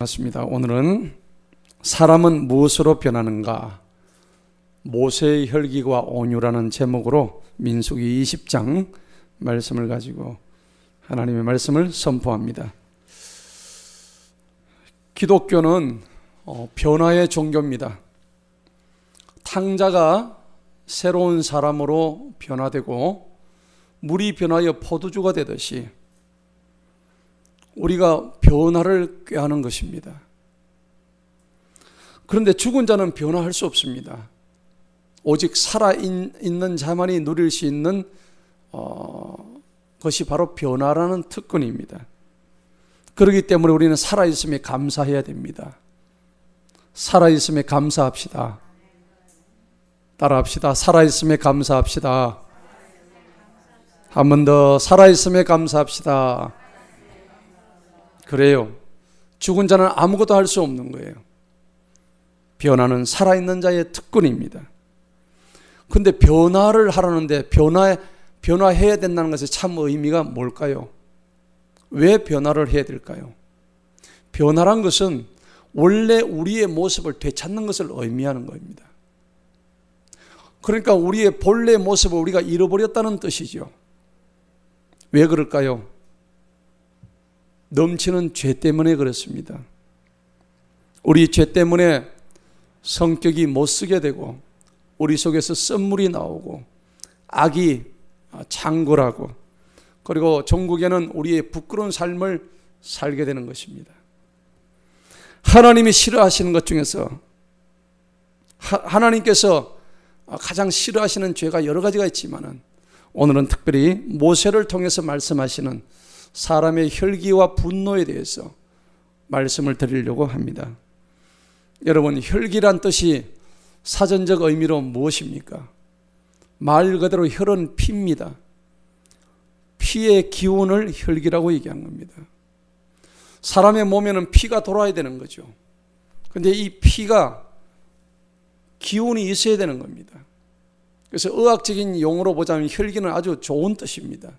맞습니다. 오늘은 사람은 무엇으로 변하는가? 모세의 혈기와 온유라는 제목으로 민수기 20장 말씀을 가지고 하나님의 말씀을 선포합니다. 기독교는 변화의 종교입니다. 탕자가 새로운 사람으로 변화되고 물이 변하여 포도주가 되듯이 우리가 변화를 꾀하는 것입니다. 그런데 죽은 자는 변화할 수 없습니다. 오직 살아있는 자만이 누릴 수 있는 것이 바로 변화라는 특권입니다. 그렇기 때문에 우리는 살아있음에 감사해야 됩니다. 살아있음에 감사합시다. 따라합시다. 살아있음에 감사합시다. 한 번 더 살아있음에 감사합시다. 그래요. 죽은 자는 아무것도 할 수 없는 거예요. 변화는 살아있는 자의 특권입니다. 근데 변화를 하라는데 변화해야 된다는 것의 참 의미가 뭘까요? 왜 변화를 해야 될까요? 변화란 것은 원래 우리의 모습을 되찾는 것을 의미하는 겁니다. 그러니까 우리의 본래 모습을 우리가 잃어버렸다는 뜻이죠. 왜 그럴까요? 넘치는 죄 때문에 그렇습니다. 우리 죄 때문에 성격이 못쓰게 되고 우리 속에서 썸물이 나오고 악이 창궐하고 그리고 종국에는 우리의 부끄러운 삶을 살게 되는 것입니다. 하나님이 싫어하시는 것 중에서 하나님께서 가장 싫어하시는 죄가 여러 가지가 있지만 오늘은 특별히 모세를 통해서 말씀하시는 사람의 혈기와 분노에 대해서 말씀을 드리려고 합니다. 여러분, 혈기란 뜻이 사전적 의미로 무엇입니까? 말 그대로 혈은 피입니다. 피의 기운을 혈기라고 얘기한 겁니다. 사람의 몸에는 피가 돌아야 되는 거죠. 그런데 이 피가 기운이 있어야 되는 겁니다. 그래서 의학적인 용어로 보자면 혈기는 아주 좋은 뜻입니다.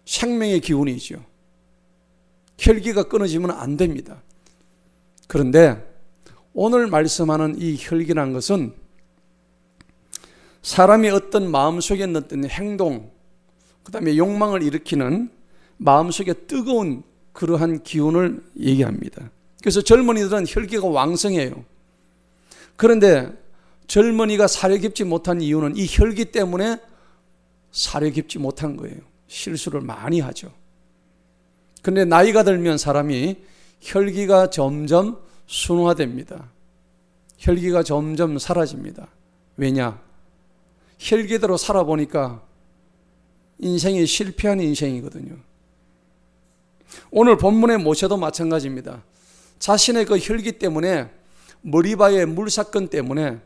생명의 기운이죠. 혈기가 끊어지면 안 됩니다. 그런데 오늘 말씀하는 이 혈기라는 것은 사람이 어떤 마음속에 넣던 행동, 그 다음에 욕망을 일으키는 마음속에 뜨거운 그러한 기운을 얘기합니다. 그래서 젊은이들은 혈기가 왕성해요. 그런데 젊은이가 사려 깊지 못한 이유는 이 혈기 때문에 사려 깊지 못한 거예요. 실수를 많이 하죠. 그런데 나이가 들면 사람이 혈기가 점점 순화됩니다. 혈기가 점점 사라집니다. 왜냐? 혈기대로 살아보니까 인생이 실패한 인생이거든요. 오늘 본문의 모세도 마찬가지입니다. 자신의 그 혈기 때문에 머리바의 물사건 때문에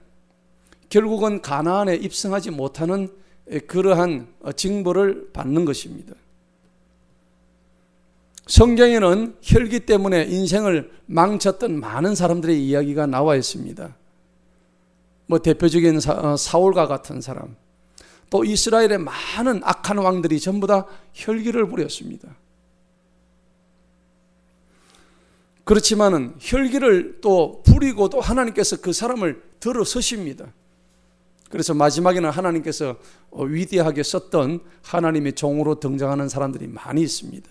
결국은 가나안에 입성하지 못하는 그러한 징벌을 받는 것입니다. 성경에는 혈기 때문에 인생을 망쳤던 많은 사람들의 이야기가 나와 있습니다. 대표적인 사울과 같은 사람, 또 이스라엘의 많은 악한 왕들이 전부 다 혈기를 부렸습니다. 그렇지만은 혈기를 또 부리고도 하나님께서 그 사람을 들어서십니다. 그래서 마지막에는 하나님께서 위대하게 썼던 하나님의 종으로 등장하는 사람들이 많이 있습니다.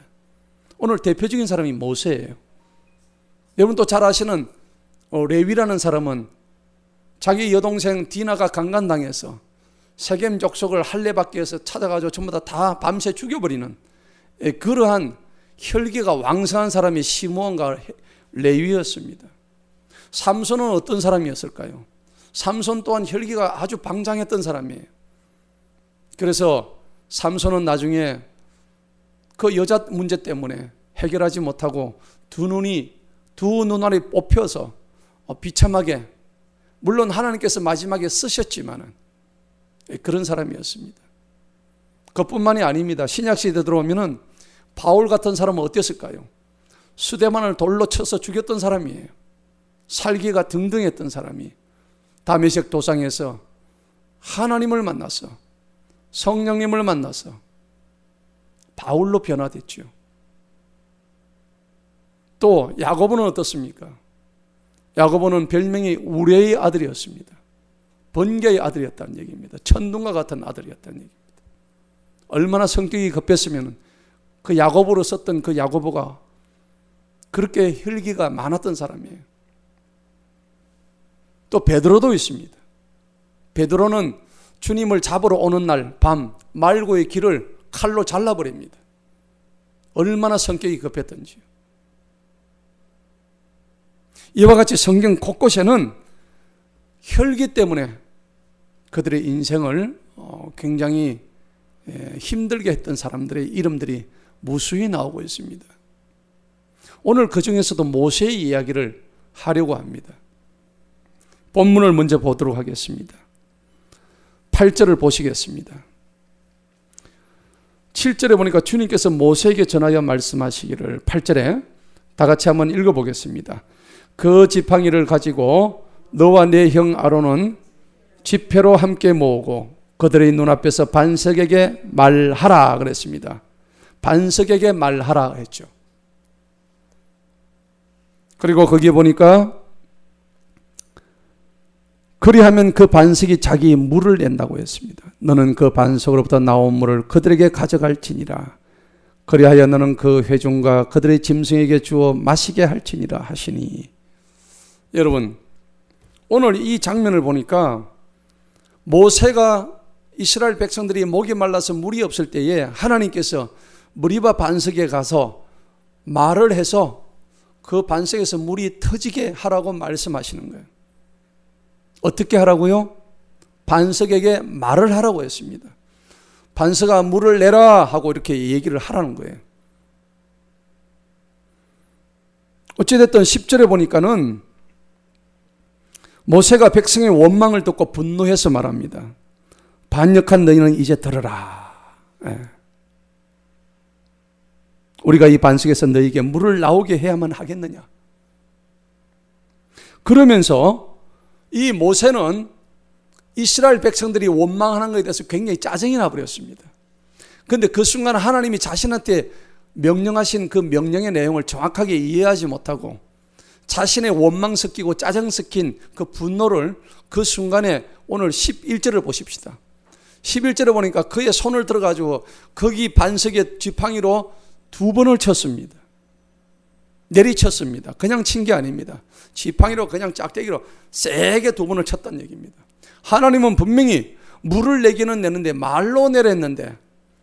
오늘 대표적인 사람이 모세예요. 여러분 또 잘 아시는 레위라는 사람은 자기 여동생 디나가 강간당해서 세겜 족속을 할례받기 위해서 찾아가지고 전부 다 밤새 죽여버리는 그러한 혈기가 왕성한 사람이 시므온과 레위였습니다. 삼손은 어떤 사람이었을까요? 삼손 또한 혈기가 아주 방장했던 사람이에요. 그래서 삼손은 나중에 그 여자 문제 때문에 해결하지 못하고 두 눈알이 뽑혀서 비참하게, 물론 하나님께서 마지막에 쓰셨지만 그런 사람이었습니다. 그것뿐만이 아닙니다. 신약시대 들어오면은 바울 같은 사람은 어땠을까요? 수데만을 돌로 쳐서 죽였던 사람이에요. 살기가 등등했던 사람이 다메섹 도상에서 하나님을 만나서 성령님을 만나서 바울로 변화됐죠. 또 야고보는 어떻습니까? 야고보는 별명이 우레의 아들이었습니다. 번개의 아들이었다는 얘기입니다. 천둥과 같은 아들이었다는 얘기입니다. 얼마나 성격이 급했으면 그 야고보로 썼던 그 야고보가 그렇게 혈기가 많았던 사람이에요. 또 베드로도 있습니다. 베드로는 주님을 잡으러 오는 날 밤 말고의 길을 칼로 잘라버립니다. 얼마나 성격이 급했던지요. 이와 같이 성경 곳곳에는 혈기 때문에 그들의 인생을 굉장히 힘들게 했던 사람들의 이름들이 무수히 나오고 있습니다. 오늘 그 중에서도 모세의 이야기를 하려고 합니다. 본문을 먼저 보도록 하겠습니다. 8절을 보시겠습니다. 7절에 보니까 주님께서 모세에게 전하여 말씀하시기를 8절에 다 같이 한번 읽어보겠습니다. 그 지팡이를 가지고 너와 네 형 아론은 지폐로 함께 모으고 그들의 눈앞에서 반석에게 말하라 그랬습니다. 반석에게 말하라 했죠. 그리고 거기에 보니까 그리하면 그 반석이 자기 물을 낸다고 했습니다. 너는 그 반석으로부터 나온 물을 그들에게 가져갈지니라. 그리하여 너는 그 회중과 그들의 짐승에게 주어 마시게 할지니라 하시니. 여러분, 오늘 이 장면을 보니까 모세가 이스라엘 백성들이 목이 말라서 물이 없을 때에 하나님께서 머리바 반석에 가서 말을 해서 그 반석에서 물이 터지게 하라고 말씀하시는 거예요. 어떻게 하라고요? 반석에게 말을 하라고 했습니다. 반석아 물을 내라 하고 이렇게 얘기를 하라는 거예요. 어찌됐든 10절에 보니까는 모세가 백성의 원망을 듣고 분노해서 말합니다. 반역한 너희는 이제 들으라. 우리가 이 반석에서 너희에게 물을 나오게 해야만 하겠느냐. 그러면서 이 모세는 이스라엘 백성들이 원망하는 것에 대해서 굉장히 짜증이 나버렸습니다. 그런데 그 순간 하나님이 자신한테 명령하신 그 명령의 내용을 정확하게 이해하지 못하고 자신의 원망 섞이고 짜증 섞인 그 분노를 그 순간에 오늘 11절을 보십시다. 11절에 보니까 그의 손을 들어가지고 거기 반석의 지팡이로 2번을 쳤습니다. 내리쳤습니다. 그냥 친 게 아닙니다. 지팡이로 그냥 짝대기로 세게 2번을 쳤다는 얘기입니다. 하나님은 분명히 물을 내기는 내는데 말로 내렸는데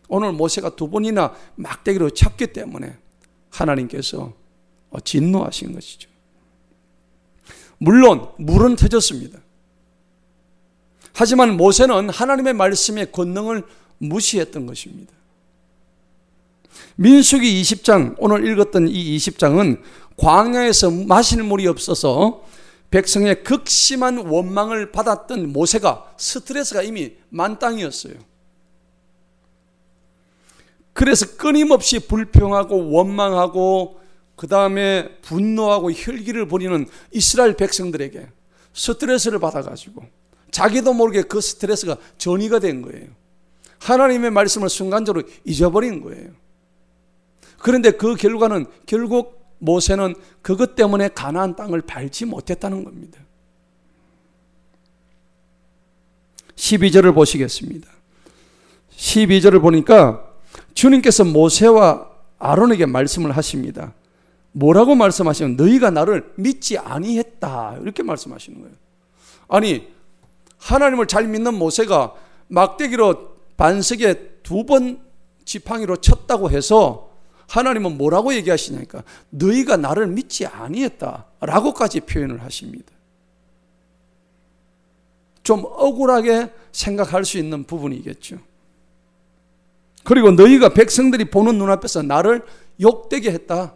오늘 모세가 2번이나 막대기로 쳤기 때문에 하나님께서 진노하신 것이죠. 물론 물은 터졌습니다. 하지만 모세는 하나님의 말씀의 권능을 무시했던 것입니다. 민수기 20장, 오늘 읽었던 이 20장은 광야에서 마실 물이 없어서 백성의 극심한 원망을 받았던 모세가 스트레스가 이미 만땅이었어요. 그래서 끊임없이 불평하고 원망하고 그 다음에 분노하고 혈기를 부리는 이스라엘 백성들에게 스트레스를 받아가지고 자기도 모르게 그 스트레스가 전이가 된 거예요. 하나님의 말씀을 순간적으로 잊어버린 거예요. 그런데 그 결과는 결국 모세는 그것 때문에 가나안 땅을 밟지 못했다는 겁니다. 12절을 보시겠습니다. 12절을 보니까 주님께서 모세와 아론에게 말씀을 하십니다. 뭐라고 말씀하시면 너희가 나를 믿지 아니했다 이렇게 말씀하시는 거예요. 아니 하나님을 잘 믿는 모세가 막대기로 반석에 2번 지팡이로 쳤다고 해서 하나님은 뭐라고 얘기하시냐니까 너희가 나를 믿지 아니했다라고까지 표현을 하십니다. 좀 억울하게 생각할 수 있는 부분이겠죠. 그리고 너희가 백성들이 보는 눈앞에서 나를 욕되게 했다.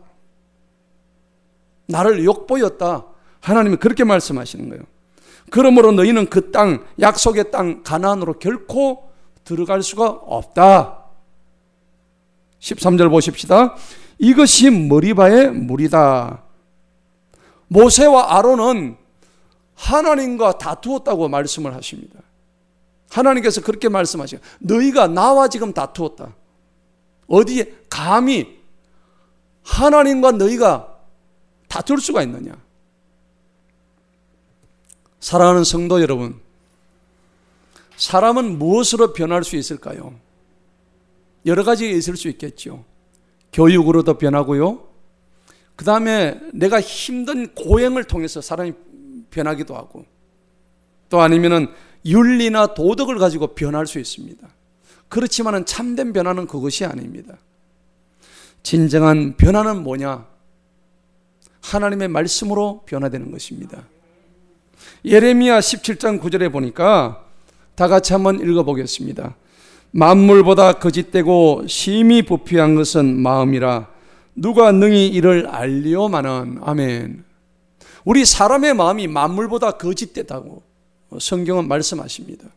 나를 욕보였다. 하나님이 그렇게 말씀하시는 거예요. 그러므로 너희는 그 땅, 약속의 땅 가나안으로 결코 들어갈 수가 없다. 13절 보십시다. 이것이 머리바의 물이다. 모세와 아론은 하나님과 다투었다고 말씀을 하십니다. 하나님께서 그렇게 말씀하시고 너희가 나와 지금 다투었다. 어디에 감히 하나님과 너희가 다툴 수가 있느냐? 사랑하는 성도 여러분, 사람은 무엇으로 변할 수 있을까요? 여러 가지가 있을 수 있겠죠. 교육으로도 변하고요. 그 다음에 내가 힘든 고행을 통해서 사람이 변하기도 하고, 또 아니면은 윤리나 도덕을 가지고 변할 수 있습니다. 그렇지만은 참된 변화는 그것이 아닙니다. 진정한 변화는 뭐냐? 하나님의 말씀으로 변화되는 것입니다. 예레미야 17장 9절에 보니까 다 같이 한번 읽어보겠습니다. 만물보다 거짓되고 심히 부패한 것은 마음이라 누가 능히 이를 알리오마는. 아멘. 우리 사람의 마음이 만물보다 거짓되다고 성경은 말씀하십니다.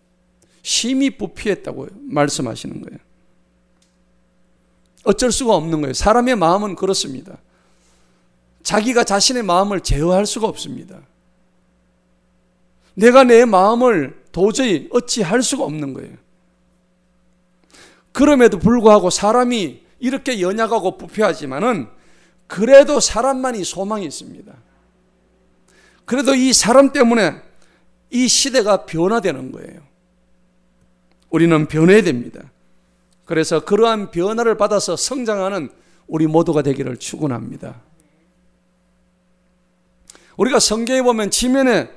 심히 부패했다고 말씀하시는 거예요. 어쩔 수가 없는 거예요. 사람의 마음은 그렇습니다. 자기가 자신의 마음을 제어할 수가 없습니다. 내가 내 마음을 도저히 어찌할 수가 없는 거예요. 그럼에도 불구하고 사람이 이렇게 연약하고 부패하지만은 그래도 사람만이 소망이 있습니다. 그래도 이 사람 때문에 이 시대가 변화되는 거예요. 우리는 변해야 됩니다. 그래서 그러한 변화를 받아서 성장하는 우리 모두가 되기를 축원합니다. 우리가 성경에 보면 지면에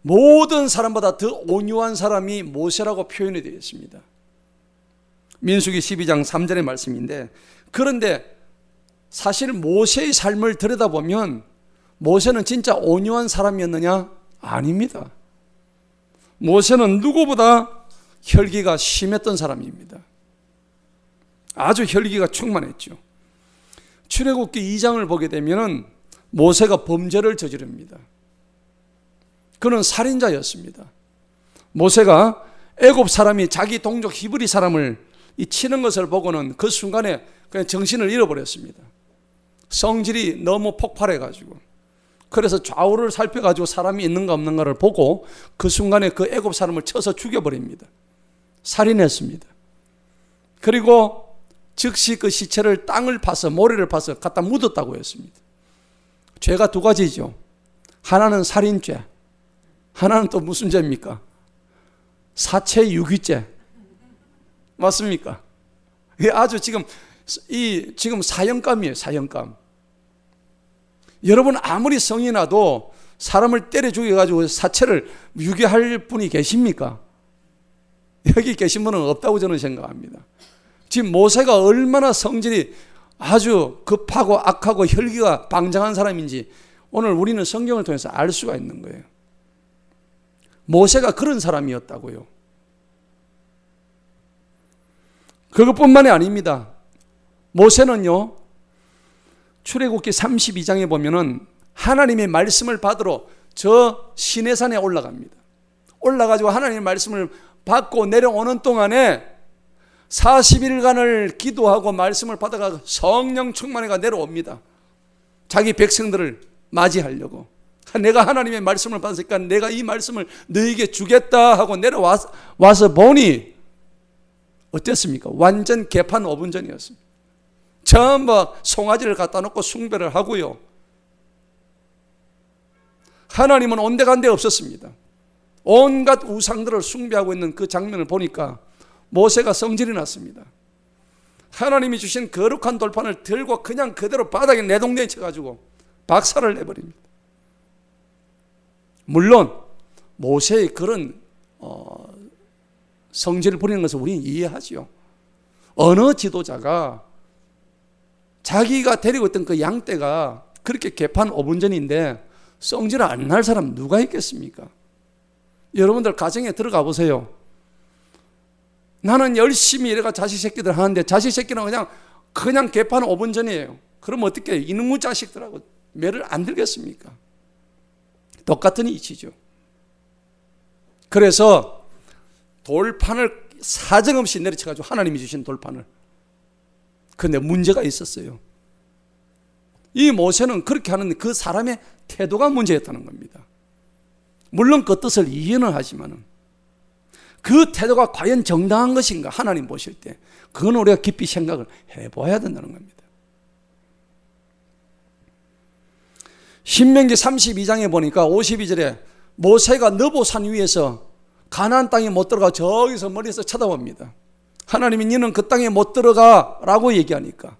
모든 사람보다 더 온유한 사람이 모세라고 표현이 되어 있습니다. 민수기 12장 3절의 말씀인데, 그런데 사실 모세의 삶을 들여다보면 모세는 진짜 온유한 사람이었느냐? 아닙니다. 모세는 누구보다 혈기가 심했던 사람입니다. 아주 혈기가 충만했죠. 출애굽기 2장을 보게 되면 모세가 범죄를 저지릅니다. 그는 살인자였습니다. 모세가 애굽 사람이 자기 동족 히브리 사람을 치는 것을 보고는 그 순간에 그냥 정신을 잃어버렸습니다. 성질이 너무 폭발해가지고, 그래서 좌우를 살펴가지고 사람이 있는가 없는가를 보고 그 순간에 그 애굽 사람을 쳐서 죽여버립니다. 살인했습니다. 그리고 즉시 그 시체를 땅을 파서, 모래를 파서 갖다 묻었다고 했습니다. 죄가 두 가지죠. 하나는 살인죄, 하나는 또 무슨 죄입니까? 사체유기죄. 맞습니까? 이게 아주 지금 사형감이에요, 사형감. 여러분, 아무리 성이 나도 사람을 때려 죽여가지고 사체를 유기할 분이 계십니까? 여기 계신 분은 없다고 저는 생각합니다. 지금 모세가 얼마나 성질이 아주 급하고 악하고 혈기가 방장한 사람인지 오늘 우리는 성경을 통해서 알 수가 있는 거예요. 모세가 그런 사람이었다고요. 그것뿐만이 아닙니다. 모세는요, 출애굽기 32장에 보면은 하나님의 말씀을 받으러 저 시내산에 올라갑니다. 올라가지고 하나님의 말씀을 받고 내려오는 동안에 40일간을 기도하고 말씀을 받아가 성령 충만해가 내려옵니다. 자기 백성들을 맞이하려고. 내가 하나님의 말씀을 받았으니까 내가 이 말씀을 너에게 주겠다 하고 내려와서 보니 어땠습니까? 완전 개판 5분 전이었습니다. 전부 송아지를 갖다 놓고 숭배를 하고요. 하나님은 온데간데 없었습니다. 온갖 우상들을 숭배하고 있는 그 장면을 보니까 모세가 성질이 났습니다. 하나님이 주신 거룩한 돌판을 들고 그냥 그대로 바닥에 내동댕이 쳐가지고 박살을 내버립니다. 물론 모세의 그런 성질을 부리는 것을 우리는 이해하죠. 어느 지도자가 자기가 데리고 있던 그 양떼가 그렇게 개판 5분 전인데 성질을 안 날 사람 누가 있겠습니까? 여러분들 가정에 들어가 보세요. 나는 열심히 이래가 자식 새끼들 하는데 자식 새끼는 그냥 개판 5분 전이에요. 그럼 어떻게 이놈의 자식들하고 매를 안 들겠습니까? 똑같은 이치죠. 그래서 돌판을 사정없이 내리쳐가지고 하나님이 주신 돌판을. 그런데 문제가 있었어요. 이 모세는 그렇게 하는 그 사람의 태도가 문제였다는 겁니다. 물론 그 뜻을 이해는 하지만은 그 태도가 과연 정당한 것인가 하나님 보실 때 그건 우리가 깊이 생각을 해봐야 된다는 겁니다. 신명기 32장에 보니까 52절에 모세가 느보산 위에서 가나안 땅에 못 들어가 저기서 멀리서 쳐다봅니다. 하나님이 너는 그 땅에 못 들어가 라고 얘기하니까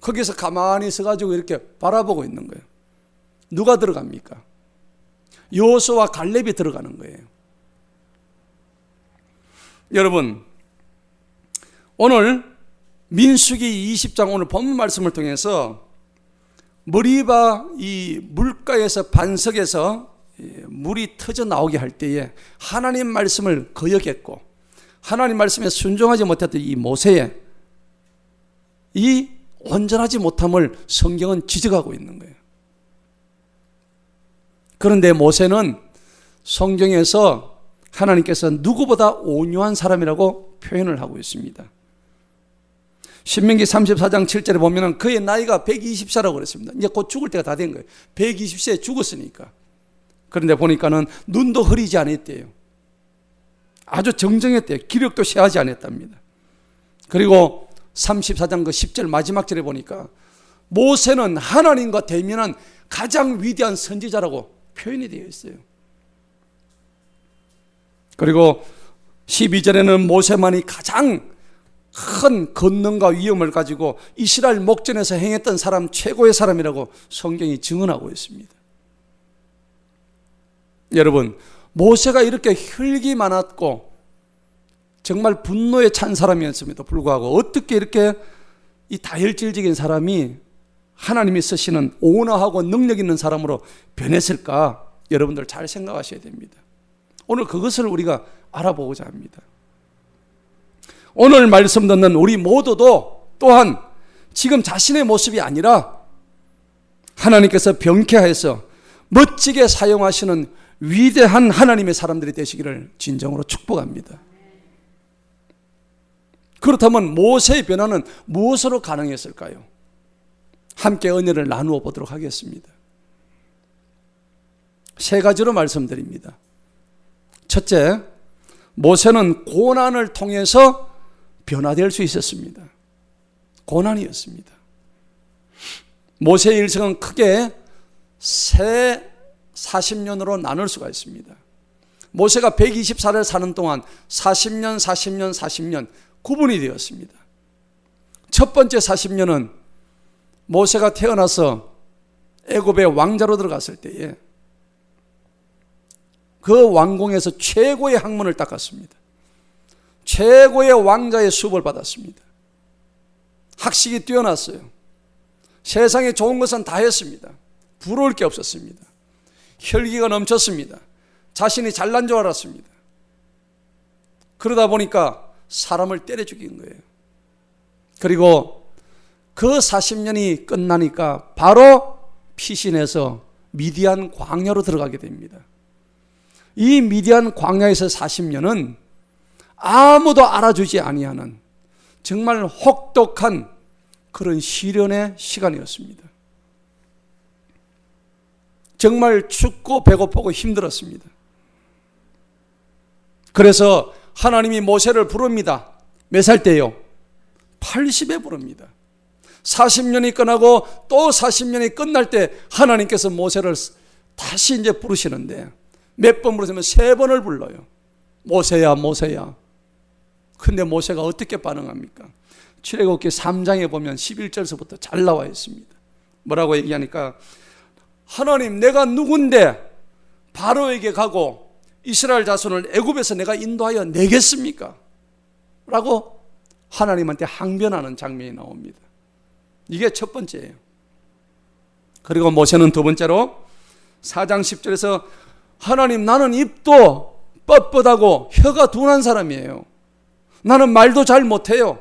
거기서 가만히 서가지고 이렇게 바라보고 있는 거예요. 누가 들어갑니까? 여호수아와 갈렙이 들어가는 거예요. 여러분, 오늘 민수기 20장 오늘 본문 말씀을 통해서 머리바 이 물가에서 반석에서 물이 터져 나오게 할 때에 하나님 말씀을 거역했고 하나님 말씀에 순종하지 못했던 이 모세의 이 온전하지 못함을 성경은 지적하고 있는 거예요. 그런데 모세는 성경에서 하나님께서 누구보다 온유한 사람이라고 표현을 하고 있습니다. 신명기 34장 7절에 보면 그의 나이가 120세라고 그랬습니다. 이제 곧 죽을 때가 다 된 거예요. 120세에 죽었으니까. 그런데 보니까는 눈도 흐리지 않았대요. 아주 정정했대요. 기력도 쇠하지 않았답니다. 그리고 34장 그 10절 마지막 절에 보니까 모세는 하나님과 대면한 가장 위대한 선지자라고 표현이 되어 있어요. 그리고 12절에는 모세만이 가장 큰 권능과 위엄을 가지고 이스라엘 목전에서 행했던 사람 최고의 사람이라고 성경이 증언하고 있습니다. 여러분, 모세가 이렇게 혈기 많았고 정말 분노에 찬 사람이었음에도 불구하고 어떻게 이렇게 이 다혈질적인 사람이 하나님이 쓰시는 온화하고 능력 있는 사람으로 변했을까? 여러분들 잘 생각하셔야 됩니다. 오늘 그것을 우리가 알아보고자 합니다. 오늘 말씀 듣는 우리 모두도 또한 지금 자신의 모습이 아니라 하나님께서 병쾌하여서 멋지게 사용하시는 위대한 하나님의 사람들이 되시기를 진정으로 축복합니다. 그렇다면 모세의 변화는 무엇으로 가능했을까요? 함께 은혜를 나누어 보도록 하겠습니다. 세 가지로 말씀드립니다. 첫째, 모세는 고난을 통해서 변화될 수 있었습니다. 고난이었습니다. 모세의 일생은 크게 새 40년으로 나눌 수가 있습니다. 모세가 124를 사는 동안 40년, 40년, 40년 구분이 되었습니다. 첫 번째 40년은 모세가 태어나서 애굽의 왕자로 들어갔을 때에 그 왕궁에서 최고의 학문을 닦았습니다. 최고의 왕자의 수업을 받았습니다. 학식이 뛰어났어요. 세상에 좋은 것은 다 했습니다. 부러울 게 없었습니다. 혈기가 넘쳤습니다. 자신이 잘난 줄 알았습니다. 그러다 보니까 사람을 때려 죽인 거예요. 그리고 그 40년이 끝나니까 바로 피신해서 미디안 광야로 들어가게 됩니다. 이 미디안 광야에서 40년은 아무도 알아주지 아니하는 정말 혹독한 그런 시련의 시간이었습니다. 정말 춥고 배고프고 힘들었습니다. 그래서 하나님이 모세를 부릅니다. 몇 살 때요? 80에 부릅니다. 40년이 끝나고 또 40년이 끝날 때 하나님께서 모세를 다시 이제 부르시는데 몇 번 부르시면 3번을 불러요. 모세야, 모세야. 근데 모세가 어떻게 반응합니까? 출애굽기 3장에 보면 11절서부터 잘 나와 있습니다. 뭐라고 얘기하니까 하나님, 내가 누군데 바로에게 가고 이스라엘 자손을 애굽에서 내가 인도하여 내겠습니까? 라고 하나님한테 항변하는 장면이 나옵니다. 이게 첫 번째예요. 그리고 모세는 두 번째로 4장 10절에서 하나님, 나는 입도 뻣뻣하고 혀가 둔한 사람이에요. 나는 말도 잘 못해요.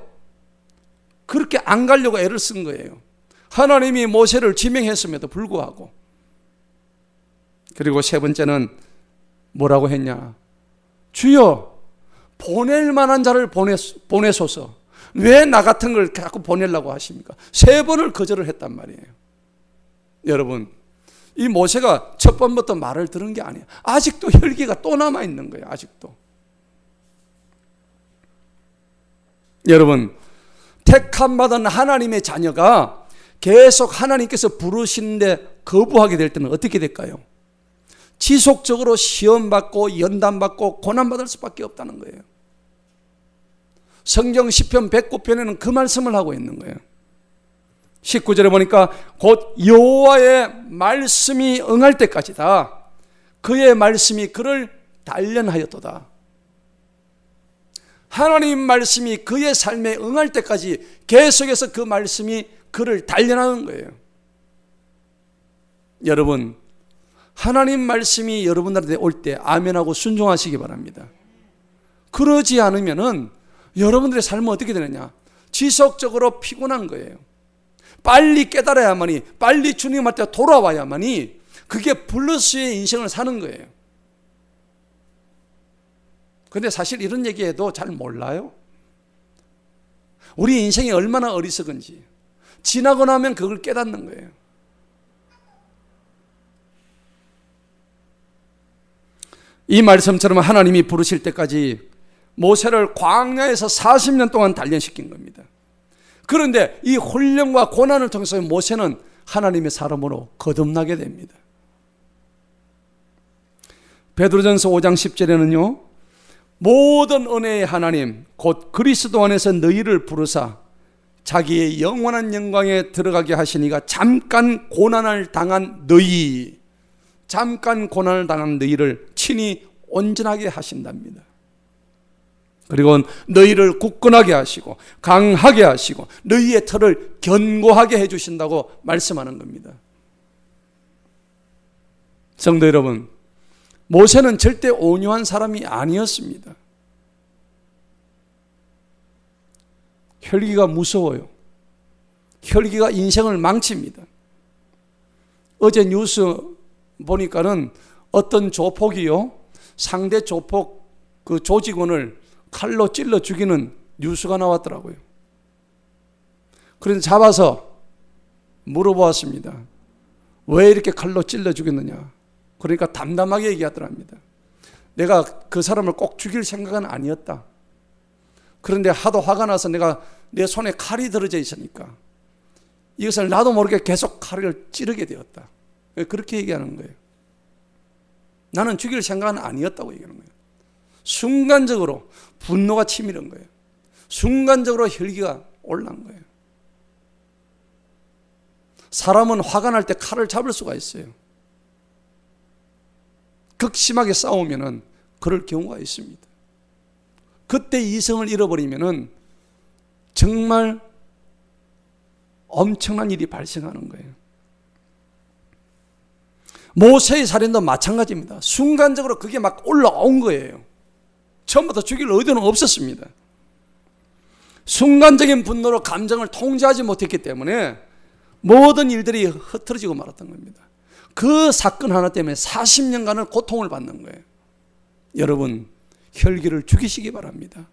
그렇게 안 가려고 애를 쓴 거예요. 하나님이 모세를 지명했음에도 불구하고. 그리고 세 번째는 뭐라고 했냐? 주여, 보낼 만한 자를 보내소서. 왜 나 같은 걸 자꾸 보내려고 하십니까? 3번을 거절을 했단 말이에요. 여러분, 이 모세가 첫 번부터 말을 들은 게 아니에요. 아직도 혈기가 또 남아있는 거예요. 아직도. 여러분, 택함받은 하나님의 자녀가 계속 하나님께서 부르시는데 거부하게 될 때는 어떻게 될까요? 지속적으로 시험받고 연단받고 고난받을 수밖에 없다는 거예요. 성경 시편 109편에는 그 말씀을 하고 있는 거예요. 19절에 보니까 곧 여호와의 말씀이 응할 때까지다. 그의 말씀이 그를 단련하였도다. 하나님 말씀이 그의 삶에 응할 때까지 계속해서 그 말씀이 그를 단련하는 거예요. 여러분, 하나님 말씀이 여러분들한테 올 때 아멘하고 순종하시기 바랍니다. 그러지 않으면은 여러분들의 삶은 어떻게 되느냐? 지속적으로 피곤한 거예요. 빨리 깨달아야만이, 빨리 주님한테 돌아와야만이 그게 플러스의 인생을 사는 거예요. 근데 사실 이런 얘기해도 잘 몰라요. 우리 인생이 얼마나 어리석은지 지나고 나면 그걸 깨닫는 거예요. 이 말씀처럼 하나님이 부르실 때까지 모세를 광야에서 40년 동안 단련시킨 겁니다. 그런데 이 훈련과 고난을 통해서 모세는 하나님의 사람으로 거듭나게 됩니다. 베드로전서 5장 10절에는요, 모든 은혜의 하나님 곧 그리스도 안에서 너희를 부르사 자기의 영원한 영광에 들어가게 하시니가 잠깐 고난을 당한 너희를 친히 온전하게 하신답니다. 그리고 너희를 굳건하게 하시고 강하게 하시고 너희의 털을 견고하게 해주신다고 말씀하는 겁니다. 성도 여러분, 모세는 절대 온유한 사람이 아니었습니다. 혈기가 무서워요. 혈기가 인생을 망칩니다. 어제 뉴스 보니까는 어떤 조폭이요, 상대 조폭 그 조직원을 칼로 찔러 죽이는 뉴스가 나왔더라고요. 그래서 잡아서 물어보았습니다. 왜 이렇게 칼로 찔러 죽였느냐? 그러니까 담담하게 얘기하더랍니다. 내가 그 사람을 꼭 죽일 생각은 아니었다. 그런데 하도 화가 나서 내가 내 손에 칼이 들어져 있으니까 이것을 나도 모르게 계속 칼을 찌르게 되었다. 그렇게 얘기하는 거예요. 나는 죽일 생각은 아니었다고 얘기하는 거예요. 순간적으로 분노가 치밀은 거예요. 순간적으로 혈기가 올라온 거예요. 사람은 화가 날 때 칼을 잡을 수가 있어요. 극심하게 싸우면은 그럴 경우가 있습니다. 그때 이성을 잃어버리면은 정말 엄청난 일이 발생하는 거예요. 모세의 살인도 마찬가지입니다. 순간적으로 그게 막 올라온 거예요. 처음부터 죽일 의도는 없었습니다. 순간적인 분노로 감정을 통제하지 못했기 때문에 모든 일들이 흐트러지고 말았던 겁니다. 그 사건 하나 때문에 40년간을 고통을 받는 거예요. 여러분, 혈기를 죽이시기 바랍니다.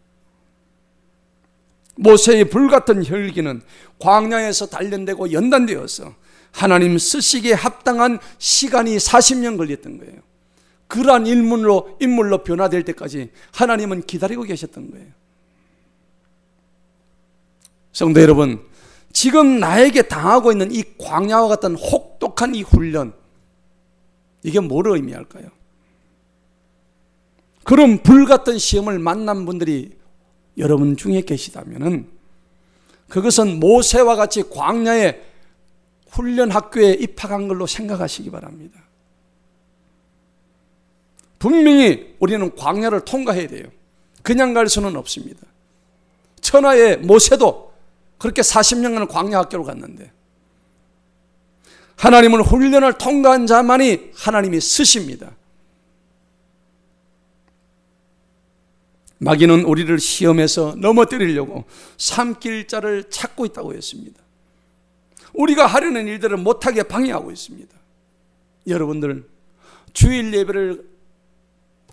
모세의 불같은 혈기는 광야에서 단련되고 연단되어서 하나님 쓰시기에 합당한 시간이 40년 걸렸던 거예요. 그러한 인물로 변화될 때까지 하나님은 기다리고 계셨던 거예요. 성도 여러분, 지금 나에게 당하고 있는 이 광야와 같은 혹독한 이 훈련, 이게 뭐를 의미할까요? 그런 불같은 시험을 만난 분들이 여러분 중에 계시다면은 그것은 모세와 같이 광야의 훈련 학교에 입학한 걸로 생각하시기 바랍니다. 분명히 우리는 광야를 통과해야 돼요. 그냥 갈 수는 없습니다. 천하의 모세도 그렇게 40년간 광야 학교를 갔는데 하나님은 훈련을 통과한 자만이 하나님이 쓰십니다. 마귀는 우리를 시험해서 넘어뜨리려고 삼킬자를 찾고 있다고 했습니다. 우리가 하려는 일들을 못하게 방해하고 있습니다. 여러분들, 주일 예배를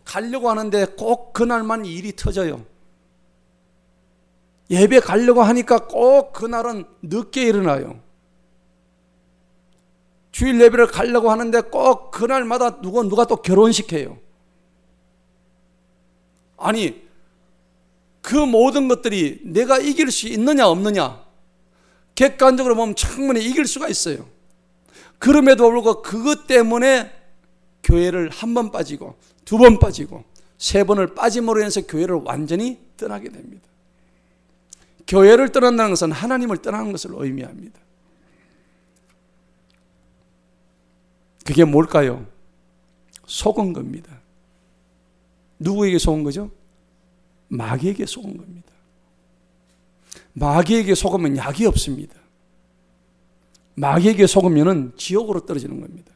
가려고 하는데 꼭 그날만 일이 터져요. 예배 가려고 하니까 꼭 그날은 늦게 일어나요. 주일 예배를 가려고 하는데 꼭 그날마다 누가 또 결혼식해요. 아니, 그 모든 것들이 내가 이길 수 있느냐 없느냐, 객관적으로 보면 충분히 이길 수가 있어요. 그럼에도 불구하고 그것 때문에 교회를 한 번 빠지고 두 번 빠지고 세 번을 빠짐으로 인해서 교회를 완전히 떠나게 됩니다. 교회를 떠난다는 것은 하나님을 떠나는 것을 의미합니다. 그게 뭘까요? 속은 겁니다. 누구에게 속은 거죠? 마귀에게 속은 겁니다. 마귀에게 속으면 약이 없습니다. 마귀에게 속으면 지옥으로 떨어지는 겁니다.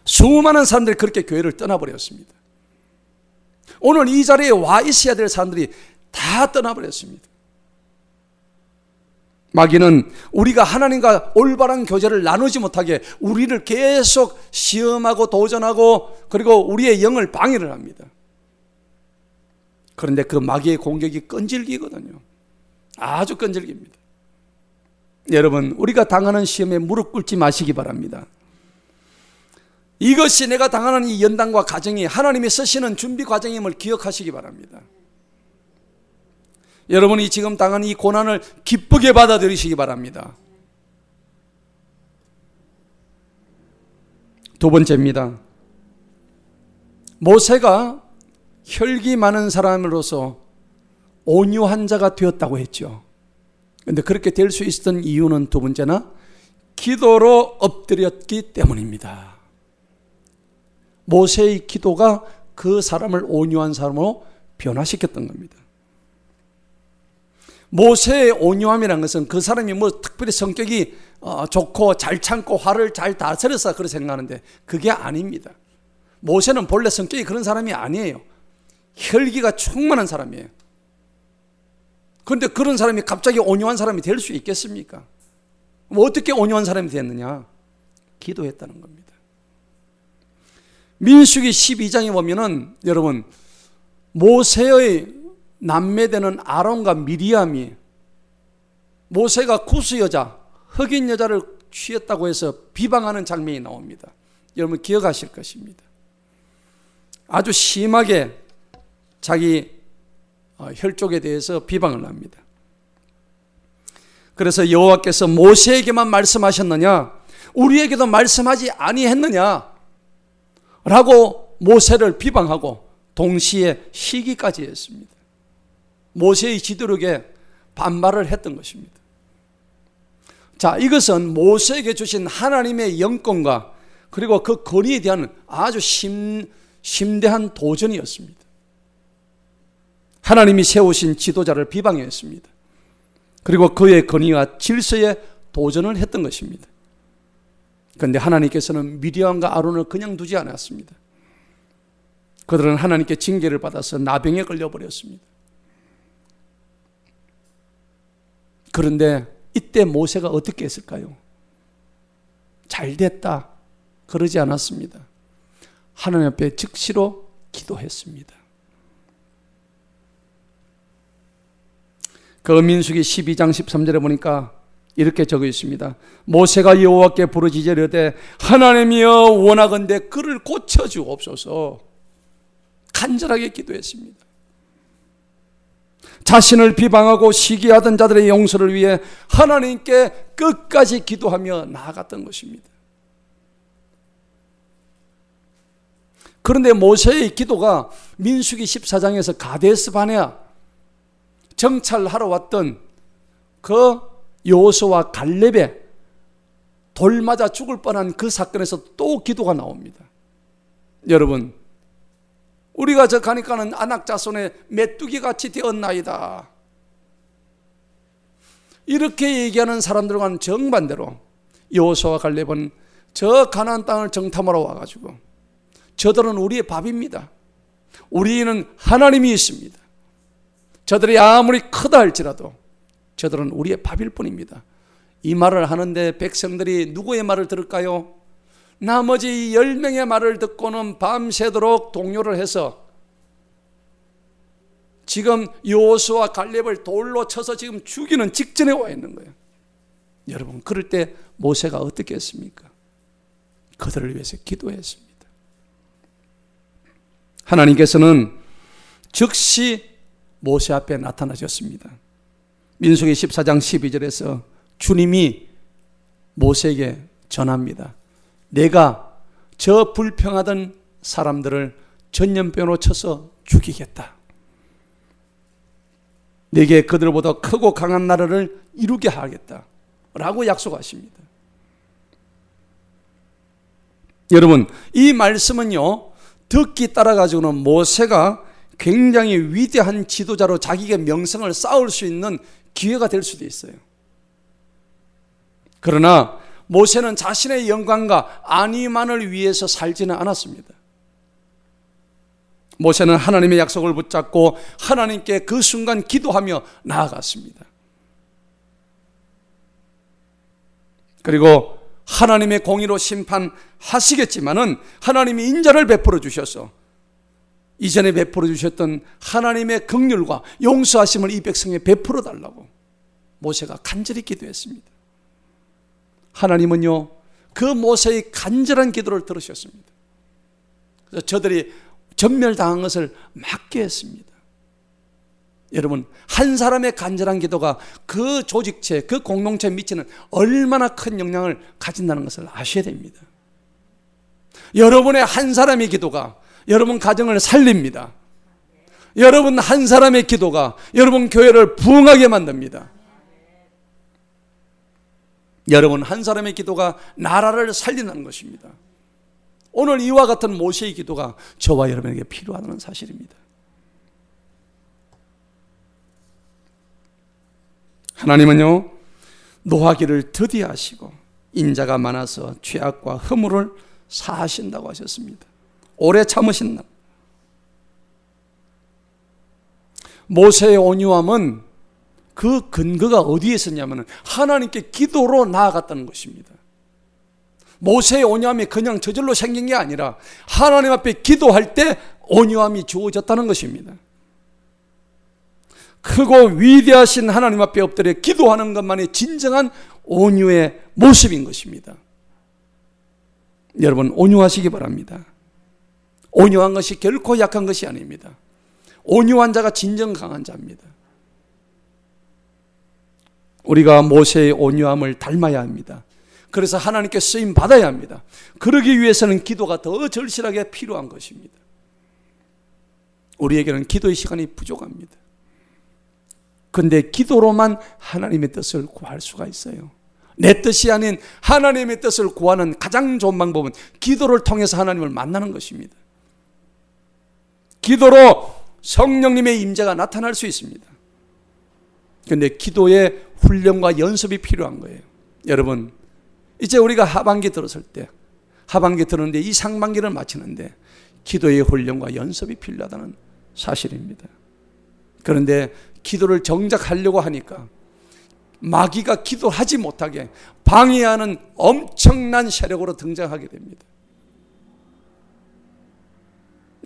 수많은 사람들이 그렇게 교회를 떠나버렸습니다. 오늘 이 자리에 와 있어야 될 사람들이 다 떠나버렸습니다. 마귀는 우리가 하나님과 올바른 교제를 나누지 못하게 우리를 계속 시험하고 도전하고 그리고 우리의 영을 방해를 합니다. 그런데 그 마귀의 공격이 끈질기거든요. 아주 끈질깁니다. 여러분, 우리가 당하는 시험에 무릎 꿇지 마시기 바랍니다. 이것이 내가 당하는 이 연단과 과정이 하나님이 쓰시는 준비 과정임을 기억하시기 바랍니다. 여러분이 지금 당하는 이 고난을 기쁘게 받아들이시기 바랍니다. 두 번째입니다. 모세가 혈기 많은 사람으로서 온유한 자가 되었다고 했죠. 그런데 그렇게 될 수 있었던 이유는 두 번째나 기도로 엎드렸기 때문입니다. 모세의 기도가 그 사람을 온유한 사람으로 변화시켰던 겁니다. 모세의 온유함이라는 것은 그 사람이 뭐 특별히 성격이 좋고 잘 참고 화를 잘 다스려서 그렇게 생각하는데 그게 아닙니다. 모세는 본래 성격이 그런 사람이 아니에요. 혈기가 충만한 사람이에요. 그런데 그런 사람이 갑자기 온유한 사람이 될 수 있겠습니까? 어떻게 온유한 사람이 됐느냐? 기도했다는 겁니다. 민수기 12장에 보면은 여러분 모세의 남매되는 아론과 미리암이 모세가 구스 여자, 흑인 여자를 취했다고 해서 비방하는 장면이 나옵니다. 여러분 기억하실 것입니다. 아주 심하게 자기 혈족에 대해서 비방을 합니다. 그래서 여호와께서 모세에게만 말씀하셨느냐? 우리에게도 말씀하지 아니했느냐? 라고 모세를 비방하고 동시에 시기까지 했습니다. 모세의 지도력에 반발을 했던 것입니다. 자, 이것은 모세에게 주신 하나님의 영권과 그리고 그 권위에 대한 아주 심대한 도전이었습니다. 하나님이 세우신 지도자를 비방했습니다. 그리고 그의 권위와 질서에 도전을 했던 것입니다. 그런데 하나님께서는 미리암과 아론을 그냥 두지 않았습니다. 그들은 하나님께 징계를 받아서 나병에 걸려버렸습니다. 그런데 이때 모세가 어떻게 했을까요? 잘 됐다 그러지 않았습니다. 하나님 앞에 즉시로 기도했습니다. 그 민수기 12장 13절에 보니까 이렇게 적어 있습니다. 모세가 여호와께 부르짖으 이르되 하나님이여 원하건대 그를 고쳐주옵소서. 간절하게 기도했습니다. 자신을 비방하고 시기하던 자들의 용서를 위해 하나님께 끝까지 기도하며 나아갔던 것입니다. 그런데 모세의 기도가 민수기 14장에서 가데스 바네아 정찰하러 왔던 그 여호수아와 갈렙에 돌 맞아 죽을 뻔한 그 사건에서 또 기도가 나옵니다. 여러분, 우리가 저 가니까는 안악자손의 메뚜기같이 되었나이다. 이렇게 얘기하는 사람들과는 정반대로 여호수아와 갈렙은 저 가나안 땅을 정탐하러 와가지고 저들은 우리의 밥입니다. 우리는 하나님이 있습니다. 저들이 아무리 크다 할지라도 저들은 우리의 밥일 뿐입니다. 이 말을 하는데 백성들이 누구의 말을 들을까요? 나머지 10명의 말을 듣고는 밤새도록 동요를 해서 지금 여호수아와 갈렙을 돌로 쳐서 지금 죽이는 직전에 와 있는 거예요. 여러분, 그럴 때 모세가 어떻게 했습니까? 그들을 위해서 기도했습니다. 하나님께서는 즉시 모세 앞에 나타나셨습니다. 민수기 14장 12절에서 주님이 모세에게 전합니다. 내가 저 불평하던 사람들을 전염병으로 쳐서 죽이겠다. 내게 그들보다 크고 강한 나라를 이루게 하겠다 라고 약속하십니다. 여러분, 이 말씀은요, 듣기 따라 가지고는 모세가 굉장히 위대한 지도자로 자기의 명성을 쌓을 수 있는 기회가 될 수도 있어요. 그러나 모세는 자신의 영광과 안위만을 위해서 살지는 않았습니다. 모세는 하나님의 약속을 붙잡고 하나님께 그 순간 기도하며 나아갔습니다. 그리고 하나님의 공의로 심판하시겠지만은 하나님이 인자를 베풀어 주셔서 이전에 베풀어 주셨던 하나님의 긍휼과 용서하심을 이 백성에 베풀어 달라고 모세가 간절히 기도했습니다. 하나님은요, 그 모세의 간절한 기도를 들으셨습니다. 그래서 저들이 전멸당한 것을 막게 했습니다. 여러분, 한 사람의 간절한 기도가 그 조직체, 그 공동체에 미치는 얼마나 큰 영향을 가진다는 것을 아셔야 됩니다. 여러분의 한 사람의 기도가 여러분 가정을 살립니다. 여러분 한 사람의 기도가 여러분 교회를 부흥하게 만듭니다. 여러분 한 사람의 기도가 나라를 살린다는 것입니다. 오늘 이와 같은 모세의 기도가 저와 여러분에게 필요하다는 사실입니다. 하나님은요, 노하기를 더디하시고 인자가 많아서 죄악과 허물을 사하신다고 하셨습니다. 오래 참으신다. 모세의 온유함은 그 근거가 어디에 있었냐면 하나님께 기도로 나아갔다는 것입니다. 모세의 온유함이 그냥 저절로 생긴 게 아니라 하나님 앞에 기도할 때 온유함이 주어졌다는 것입니다. 크고 위대하신 하나님 앞에 엎드려 기도하는 것만이 진정한 온유의 모습인 것입니다. 여러분, 온유하시기 바랍니다. 온유한 것이 결코 약한 것이 아닙니다. 온유한 자가 진정 강한 자입니다. 우리가 모세의 온유함을 닮아야 합니다. 그래서 하나님께 쓰임 받아야 합니다. 그러기 위해서는 기도가 더 절실하게 필요한 것입니다. 우리에게는 기도의 시간이 부족합니다. 그런데 기도로만 하나님의 뜻을 구할 수가 있어요. 내 뜻이 아닌 하나님의 뜻을 구하는 가장 좋은 방법은 기도를 통해서 하나님을 만나는 것입니다. 기도로 성령님의 임재가 나타날 수 있습니다. 그런데 기도의 훈련과 연습이 필요한 거예요. 여러분, 이제 우리가 하반기 들었을 때, 하반기 들었는데 이 상반기를 마치는데 기도의 훈련과 연습이 필요하다는 사실입니다. 그런데 기도를 정작 하려고 하니까 마귀가 기도하지 못하게 방해하는 엄청난 세력으로 등장하게 됩니다.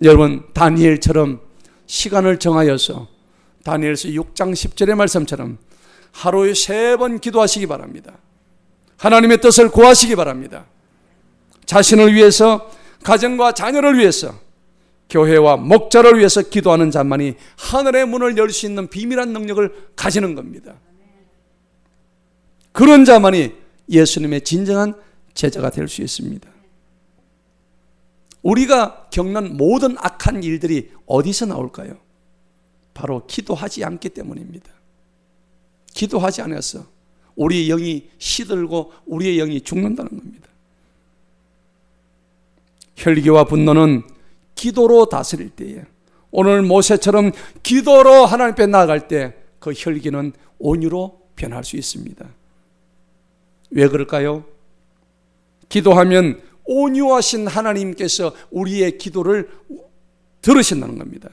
여러분, 다니엘처럼 시간을 정하여서 다니엘서 6장 10절의 말씀처럼 하루에 3번 기도하시기 바랍니다. 하나님의 뜻을 구하시기 바랍니다. 자신을 위해서, 가정과 자녀를 위해서, 교회와 목자를 위해서 기도하는 자만이 하늘의 문을 열 수 있는 비밀한 능력을 가지는 겁니다. 그런 자만이 예수님의 진정한 제자가 될 수 있습니다. 우리가 겪는 모든 악한 일들이 어디서 나올까요? 바로 기도하지 않기 때문입니다. 기도하지 않아서 우리의 영이 시들고 우리의 영이 죽는다는 겁니다. 혈기와 분노는 기도로 다스릴 때에, 오늘 모세처럼 기도로 하나님 앞에 나아갈 때 그 혈기는 온유로 변할 수 있습니다. 왜 그럴까요? 기도하면 온유하신 하나님께서 우리의 기도를 들으신다는 겁니다.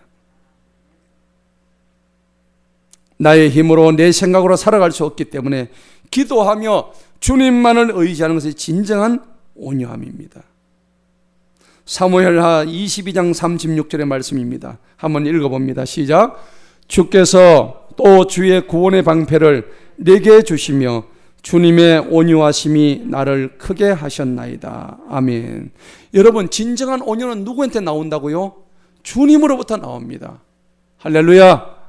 나의 힘으로 내 생각으로 살아갈 수 없기 때문에 기도하며 주님만을 의지하는 것이 진정한 온유함입니다. 사무엘하 22장 36절의 말씀입니다. 한번 읽어봅니다. 시작. 주께서 또 주의 구원의 방패를 내게 주시며 주님의 온유하심이 나를 크게 하셨나이다. 아멘. 여러분, 진정한 온유는 누구한테 나온다고요? 주님으로부터 나옵니다. 할렐루야.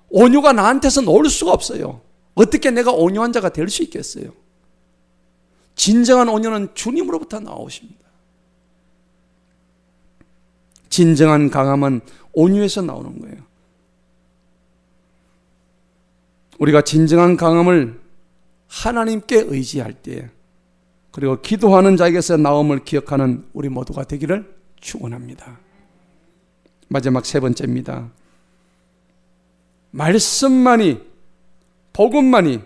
온유가 나한테서 나올 수가 없어요. 어떻게 내가 온유한 자가 될 수 있겠어요? 진정한 온유는 주님으로부터 나오십니다. 진정한 강함은 온유에서 나오는 거예요. 우리가 진정한 강함을 하나님께 의지할 때, 그리고 기도하는 자에게서 나옴을 기억하는 우리 모두가 되기를 축원합니다. 마지막 세 번째입니다. 말씀만이, 복음만이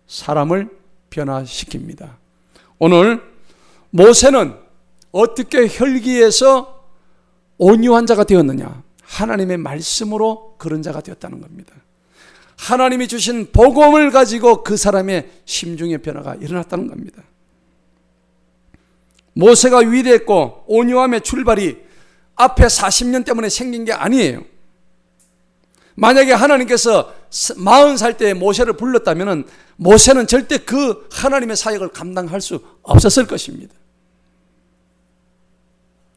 사람을 변화시킵니다. 오늘 모세는 어떻게 혈기에서 온유한 자가 되었느냐? 하나님의 말씀으로 그런 자가 되었다는 겁니다. 하나님이 주신 복음을 가지고 그 사람의 심중의 변화가 일어났다는 겁니다. 모세가 위대했고 온유함의 출발이 앞에 40년 때문에 생긴 게 아니에요. 만약에 하나님께서 40살 때 모세를 불렀다면 모세는 절대 그 하나님의 사역을 감당할 수 없었을 것입니다.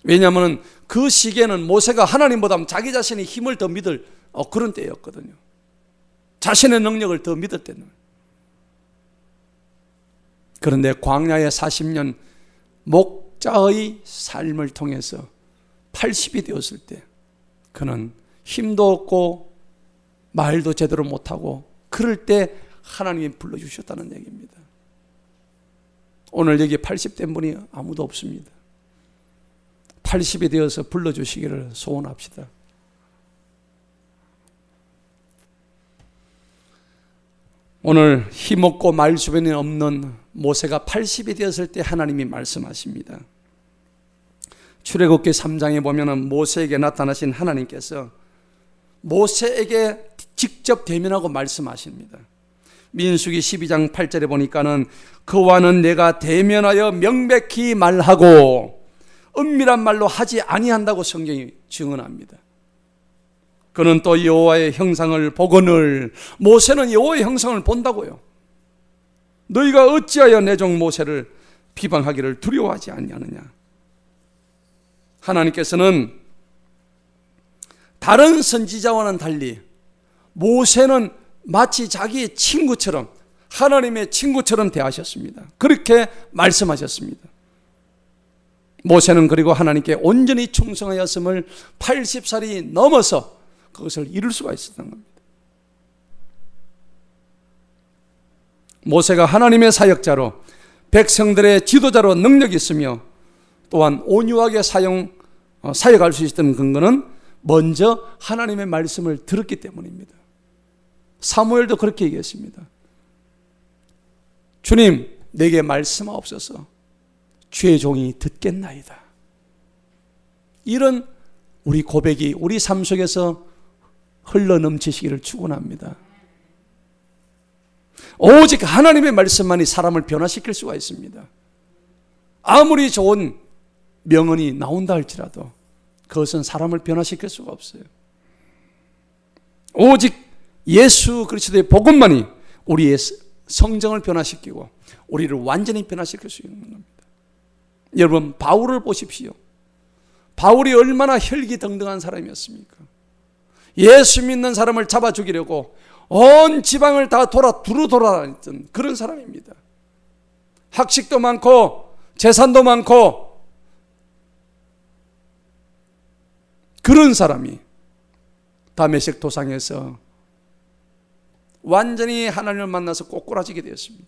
왜냐하면 그 시기에는 모세가 하나님보다 자기 자신의 힘을 더 믿을 그런 때였거든요. 자신의 능력을 더 믿을 때는. 그런데 광야의 40년 목자의 삶을 통해서 80이 되었을 때 그는 힘도 없고 말도 제대로 못하고 그럴 때 하나님이 불러주셨다는 얘기입니다. 오늘 여기 80된 분이 아무도 없습니다. 80이 되어서 불러주시기를 소원합시다. 오늘 힘없고 말 주변에 없는 모세가 80이 되었을 때 하나님이 말씀하십니다. 출애굽기 3장에 보면 모세에게 나타나신 하나님께서 모세에게 직접 대면하고 말씀하십니다. 민수기 12장 8절에 보니까는 그와는 내가 대면하여 명백히 말하고 은밀한 말로 하지 아니한다고 성경이 증언합니다. 그는 또 여호와의 형상을 보거늘, 모세는 여호와의 형상을 본다고요. 너희가 어찌하여 내 종 모세를 비방하기를 두려워하지 아니하느냐. 하나님께서는 다른 선지자와는 달리 모세는 마치 자기의 친구처럼, 하나님의 친구처럼 대하셨습니다. 그렇게 말씀하셨습니다. 모세는 그리고 하나님께 온전히 충성하였음을 80살이 넘어서 그것을 이룰 수가 있었던 겁니다. 모세가 하나님의 사역자로, 백성들의 지도자로 능력이 있으며 또한 온유하게 사역할 수 있었던 근거는 먼저 하나님의 말씀을 들었기 때문입니다. 사무엘도 그렇게 얘기했습니다. 주님, 내게 말씀하옵소서. 주의 종이 듣겠나이다. 이런 우리 고백이 우리 삶 속에서 흘러넘치시기를 축원합니다. 오직 하나님의 말씀만이 사람을 변화시킬 수가 있습니다. 아무리 좋은 명언이 나온다 할지라도 그것은 사람을 변화시킬 수가 없어요. 오직 예수 그리스도의 복음만이 우리의 성정을 변화시키고 우리를 완전히 변화시킬 수 있는 겁니다. 여러분, 바울을 보십시오. 바울이 얼마나 혈기등등한 사람이었습니까? 예수 믿는 사람을 잡아 죽이려고 온 지방을 다 두루 돌아다녔던 그런 사람입니다. 학식도 많고 재산도 많고 그런 사람이 다메섹 도상에서 완전히 하나님을 만나서 꼬꾸라지게 되었습니다.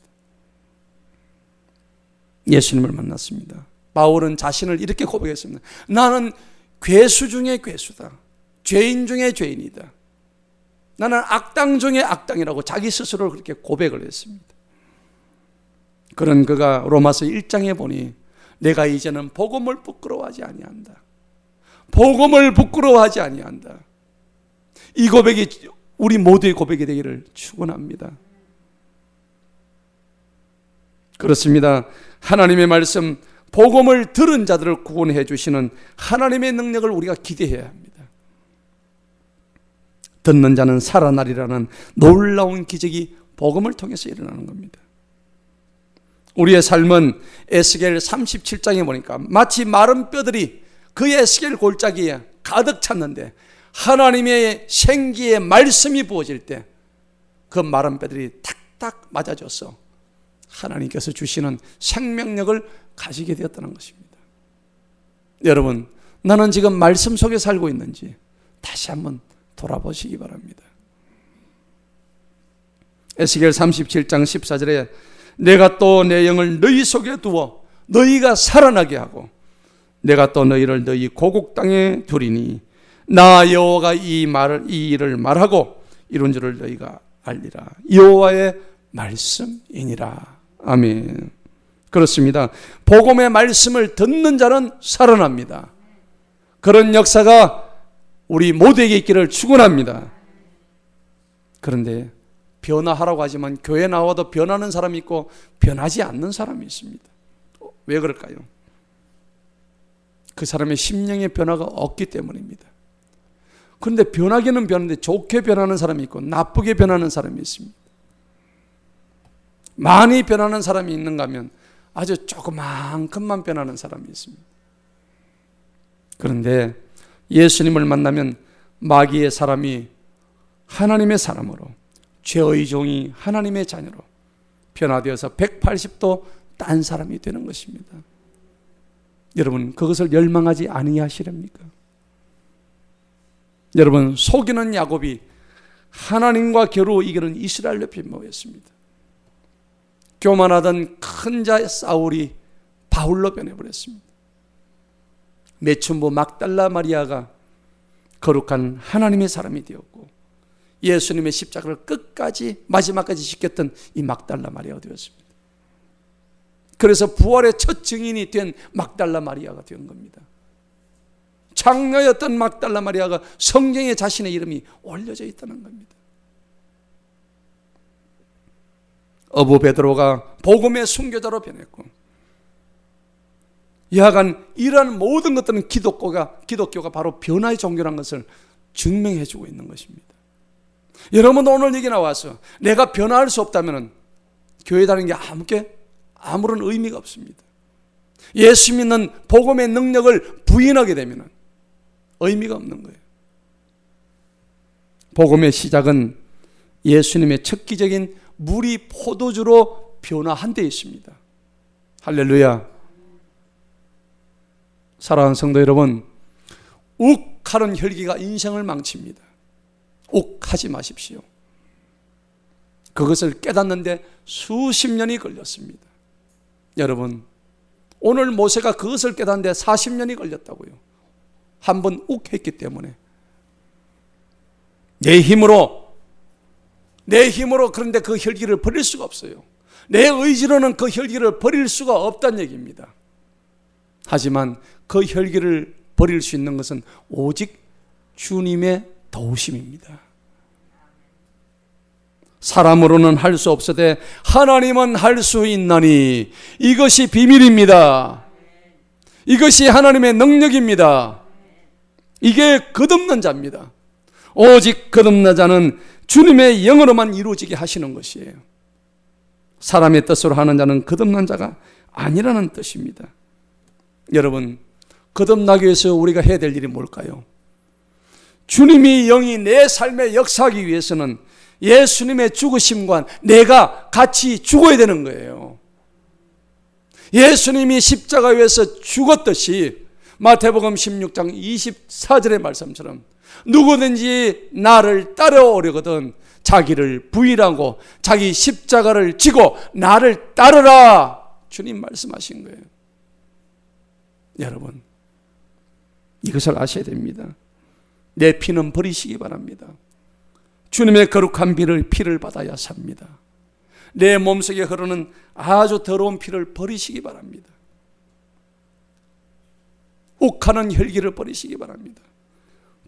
예수님을 만났습니다. 바울은 자신을 이렇게 고백했습니다. 나는 괴수 중에 괴수다. 죄인 중에 죄인이다. 나는 악당 중에 악당이라고 자기 스스로를 그렇게 고백을 했습니다. 그런 그가 로마서 1장에 보니 내가 이제는 복음을 부끄러워하지 아니한다. 복음을 부끄러워하지 아니한다. 이 고백이 우리 모두의 고백이 되기를 축원합니다. 그렇습니다. 하나님의 말씀, 복음을 들은 자들을 구원해 주시는 하나님의 능력을 우리가 기대해야 합니다. 듣는 자는 살아나리라는 놀라운 기적이 복음을 통해서 일어나는 겁니다. 우리의 삶은 에스겔 37장에 보니까 마치 마른 뼈들이 그 에스겔 골짜기에 가득 찼는데 하나님의 생기의 말씀이 부어질 때 그 마른 뼈들이 탁탁 맞아져서 하나님께서 주시는 생명력을 가지게 되었다는 것입니다. 여러분, 나는 지금 말씀 속에 살고 있는지 다시 한번 돌아보시기 바랍니다. 에스겔 37장 14절에 내가 또 내 영을 너희 속에 두어 너희가 살아나게 하고 내가 또 너희를 너희 고국 땅에 두리니 나 여호와가 이 일을 말하고 이룬 줄을 너희가 알리라. 여호와의 말씀이니라. 아멘. 그렇습니다. 복음의 말씀을 듣는 자는 살아납니다. 그런 역사가 우리 모두에게 있기를 축원합니다. 그런데 변화하라고 하지만 교회 나와도 변하는 사람이 있고 변하지 않는 사람이 있습니다. 왜 그럴까요? 그 사람의 심령의 변화가 없기 때문입니다. 그런데 변하기는 변하는데 좋게 변하는 사람이 있고 나쁘게 변하는 사람이 있습니다. 많이 변하는 사람이 있는가 하면 아주 조그만큼만 변하는 사람이 있습니다. 그런데 예수님을 만나면 마귀의 사람이 하나님의 사람으로, 죄의 종이 하나님의 자녀로 변화되어서 180도 딴 사람이 되는 것입니다. 여러분, 그것을 열망하지 아니하시렵니까? 여러분, 속이는 야곱이 하나님과 겨루 이기는 이스라엘 옆에 모였습니다. 교만하던 큰 자 사울이 바울로 변해버렸습니다. 매춘부 막달라 마리아가 거룩한 하나님의 사람이 되었고 예수님의 십자가를 끝까지 마지막까지 지켰던 이 막달라 마리아가 되었습니다. 그래서 부활의 첫 증인이 된 막달라 마리아가 된 겁니다. 장녀였던 막달라 마리아가 성경에 자신의 이름이 올려져 있다는 겁니다. 어부 베드로가 복음의 순교자로 변했고 여하간 이러한 모든 것들은 기독교가 바로 변화의 종교라는 것을 증명해 주고 있는 것입니다. 여러분도 오늘 여기 나와서 내가 변화할 수 없다면 교회 다니는 게 아무런 의미가 없습니다. 예수 믿는 복음의 능력을 부인하게 되면 의미가 없는 거예요. 복음의 시작은 예수님의 척기적인 물이 포도주로 변화한 데 있습니다. 할렐루야. 사랑하는 성도 여러분, 욱하는 혈기가 인생을 망칩니다. 욱하지 마십시오. 그것을 깨닫는데 수십 년이 걸렸습니다. 여러분, 오늘 모세가 그것을 깨닫는데 40년이 걸렸다고요. 한번 욱했기 때문에 내 힘으로 그런데 그 혈기를 버릴 수가 없어요. 내 의지로는 그 혈기를 버릴 수가 없다는 얘기입니다. 하지만 그 혈기를 버릴 수 있는 것은 오직 주님의 도우심입니다. 사람으로는 할 수 없으되 하나님은 할 수 있나니 이것이 비밀입니다. 이것이 하나님의 능력입니다. 이게 끝없는 자입니다. 오직 끝없는 자는 주님의 영으로만 이루어지게 하시는 것이에요. 사람의 뜻으로 하는 자는 끝없는 자가 아니라는 뜻입니다. 여러분, 거듭나기 위해서 우리가 해야 될 일이 뭘까요? 주님이 영이 내 삶에 역사하기 위해서는 예수님의 죽으심과 내가 같이 죽어야 되는 거예요. 예수님이 십자가 위에서 죽었듯이 마태복음 16장 24절의 말씀처럼 누구든지 나를 따라오려거든 자기를 부인하고 자기 십자가를 지고 나를 따르라. 주님 말씀하신 거예요. 여러분, 이것을 아셔야 됩니다. 내 피는 버리시기 바랍니다. 주님의 거룩한 피를 받아야 삽니다. 내 몸속에 흐르는 아주 더러운 피를 버리시기 바랍니다. 욱하는 혈기를 버리시기 바랍니다.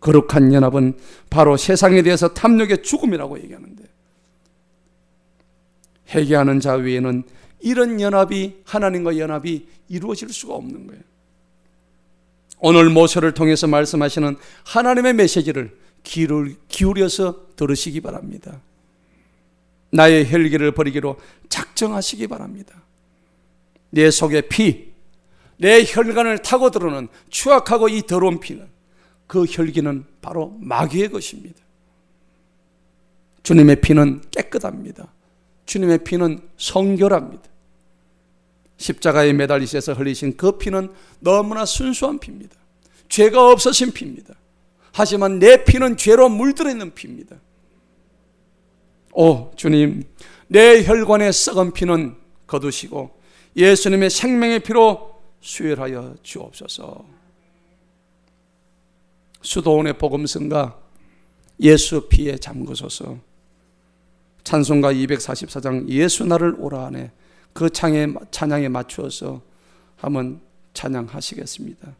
거룩한 연합은 바로 세상에 대해서 탐욕의 죽음이라고 얘기하는데, 회개하는 자 외에는 이런 연합이, 하나님과 연합이 이루어질 수가 없는 거예요. 오늘 모세를 통해서 말씀하시는 하나님의 메시지를 기울여서 들으시기 바랍니다. 나의 혈기를 버리기로 작정하시기 바랍니다. 내 속의 피, 내 혈관을 타고 들어오는 추악하고 이 더러운 피는 그 혈기는 바로 마귀의 것입니다. 주님의 피는 깨끗합니다. 주님의 피는 성결합니다. 십자가에 매달리셔서 흘리신 그 피는 너무나 순수한 피입니다. 죄가 없으신 피입니다. 하지만 내 피는 죄로 물들어 있는 피입니다. 오 주님, 내 혈관의 썩은 피는 거두시고 예수님의 생명의 피로 수혈하여 주옵소서. 수도원의 복음성가 예수 피에 잠그소서. 찬송가 244장 예수 나를 오라 하네. 그 찬양에 맞추어서 한번 찬양하시겠습니다.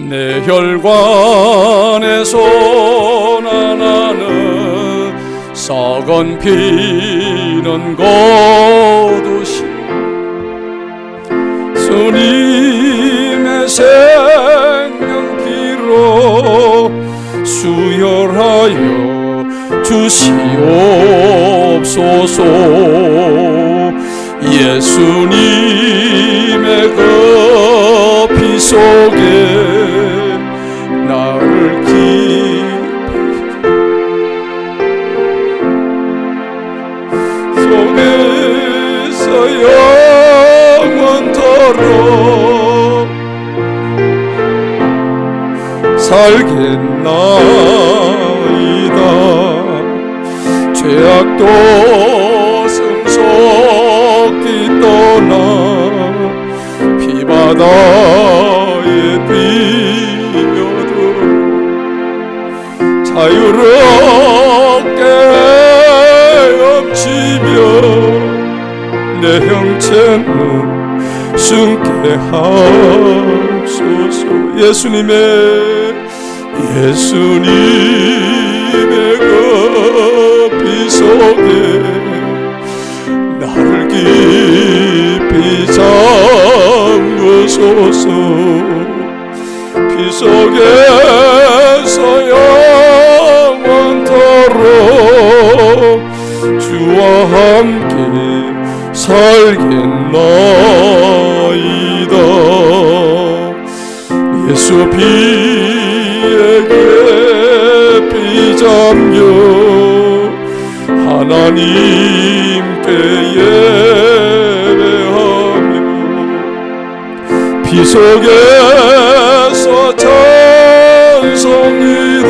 내 혈관에서 나는 썩은 피는 거두시 주님의 생명피로 수혈하여 주시옵소서. 예수님의 그 피 속에 나를 속에서 영원토록 살겠나이다. 죄악도 승속히 떠나 피바다에 뛰어들 자유롭게 헤엄치며 내 형체는 숨게 하소서. 예수님의 그 피 속에 나를 깊이 잠그소서. 피 속에서 영원토록 주와 함께 살겠나이다. 예수 피에 깊이 잠겨 하나님께 예배하며 피 속에서 찬송이도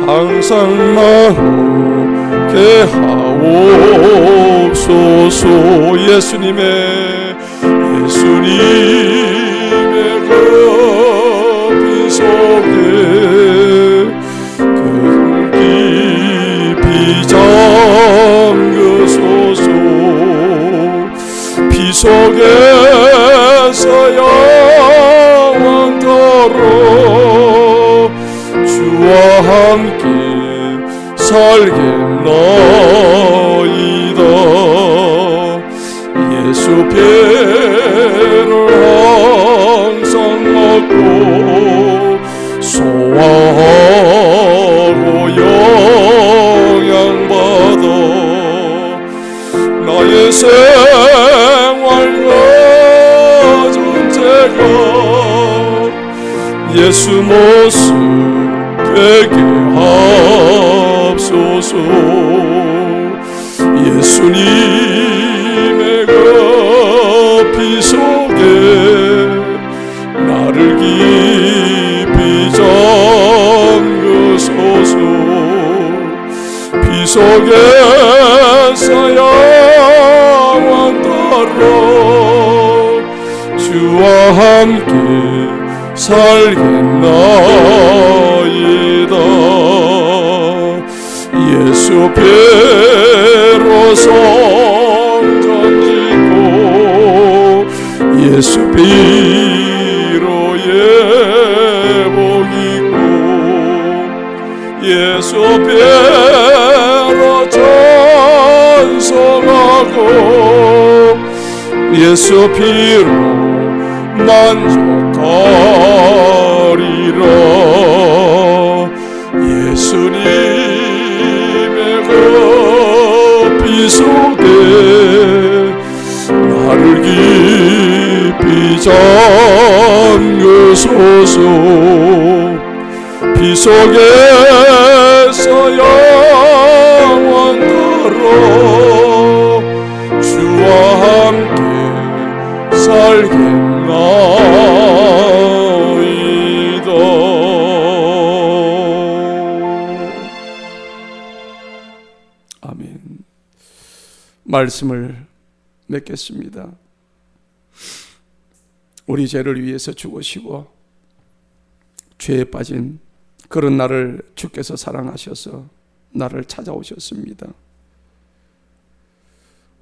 항상 나오게 하옵소서. 예수님의 그 피 속에 깊이 잠그소서. 피 속에서 영원토록 주와 함께 살겠나이다. 예수 피를 항상 먹고 소화하고 영양받아 나의 생활과 존재가 예수 모습 되게 하옵소서. 예수님의 그 피 속에 나를 깊이 잠그소서. 피 속에서 영원토록 주와 함께 살겠나이다. 예수 피로 성전 짓고 예수 피로 예복 입고 예수 피로 찬송하고 예수 피로 만족하리라. 예수 피 속에서 영원토록 주와 함께 살겠나이다. 아멘. 말씀을 맺겠습니다. 우리 죄를 위해서 죽으시고 죄에 빠진 그런 나를 주께서 사랑하셔서 나를 찾아오셨습니다.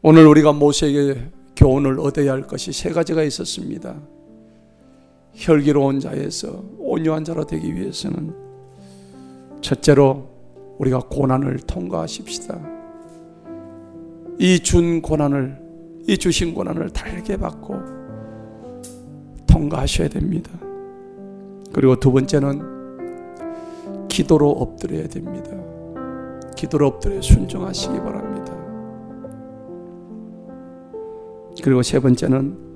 오늘 우리가 모세에게 교훈을 얻어야 할 것이 세 가지가 있었습니다. 혈기로운 자에서 온유한 자로 되기 위해서는 첫째로 우리가 고난을 통과하십시다. 이 주신 고난을 달게 받고 통과하셔야 됩니다. 그리고 두 번째는 기도로 엎드려야 됩니다. 기도로 엎드려 순종하시기 바랍니다. 그리고 세 번째는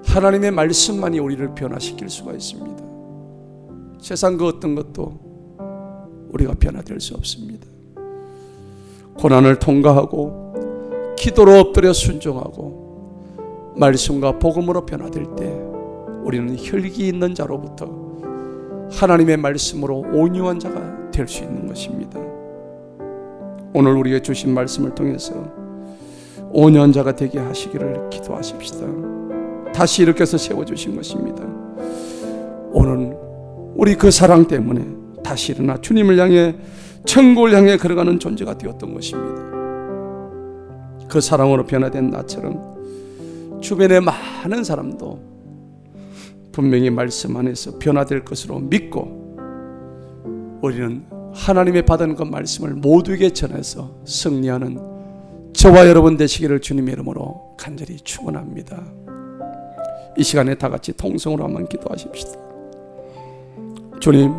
하나님의 말씀만이 우리를 변화시킬 수가 있습니다. 세상 그 어떤 것도 우리가 변화될 수 없습니다. 고난을 통과하고 기도로 엎드려 순종하고 말씀과 복음으로 변화될 때 우리는 혈기 있는 자로부터 하나님의 말씀으로 온유한 자가 될 수 있는 것입니다. 오늘 우리에게 주신 말씀을 통해서 온유한 자가 되게 하시기를 기도하십시다. 다시 일으켜서 세워주신 것입니다. 오늘 우리 그 사랑 때문에 다시 일어나 주님을 향해 천국을 향해 걸어가는 존재가 되었던 것입니다. 그 사랑으로 변화된 나처럼 주변의 많은 사람도 분명히 말씀 안에서 변화될 것으로 믿고 우리는 하나님의 받은 그 말씀을 모두에게 전해서 승리하는 저와 여러분 되시기를 주님의 이름으로 간절히 축원합니다. 이 시간에 다 같이 통성으로 한번 기도하십시다. 주님,